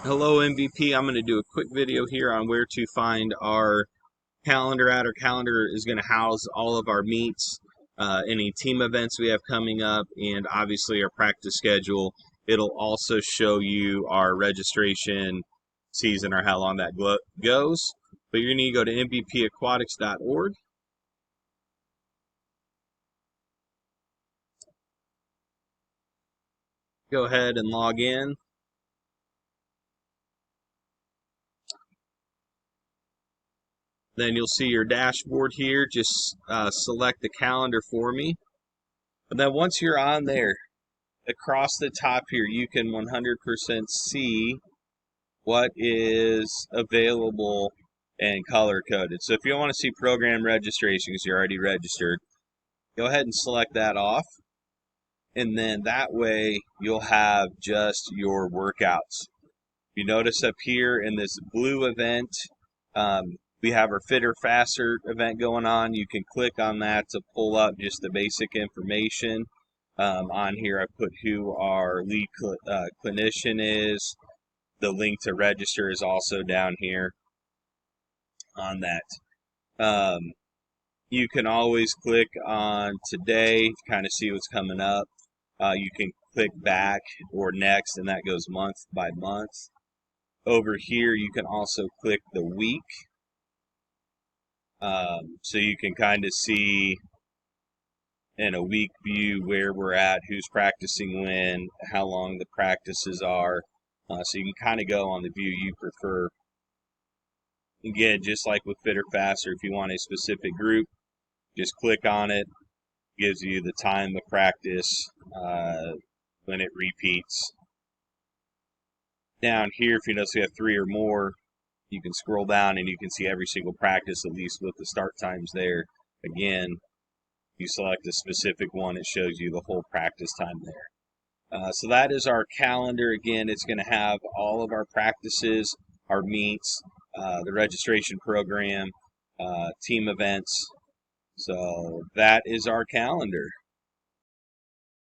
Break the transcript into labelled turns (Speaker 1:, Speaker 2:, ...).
Speaker 1: Hello MVP, I'm going to do a quick video here on where to find our calendar at. Our calendar is going to house all of our meets, any team events we have coming up, and obviously our practice schedule. It'll also show you our registration season or how long that goes. But you're going to need to go to mvpaquatics.org. Go ahead and log in. Then you'll see your dashboard here. Just select the calendar for me. And then once you're on there, across the top here, you can 100% see what is available and color coded. So if you don't want to see program registration because you're already registered, go ahead and select that off. And then that way you'll have just your workouts. You notice up here in this blue event, we have our Fitter Faster event going on. You can click on that to pull up just the basic information. On here I put who our lead clinician is. The link to register is also down here on that. You can always click on today to kind of see what's coming up. You can click back or next, and that goes month by month. Over here you can also click the week. So you can kind of see in a week view where we're at, who's practicing when, how long the practices are. So you can kind of go on the view you prefer. Again, just like with Fitter Faster, if you want a specific group, just click on it. Gives you the time of practice when it repeats. Down here, if you notice we have 3 or more, you can scroll down and you can see every single practice, at least with the start times there. Again, you select a specific one, it shows you the whole practice time there. So that is our calendar. Again, it's going to have all of our practices, our meets, the registration program, team events. So that is our calendar.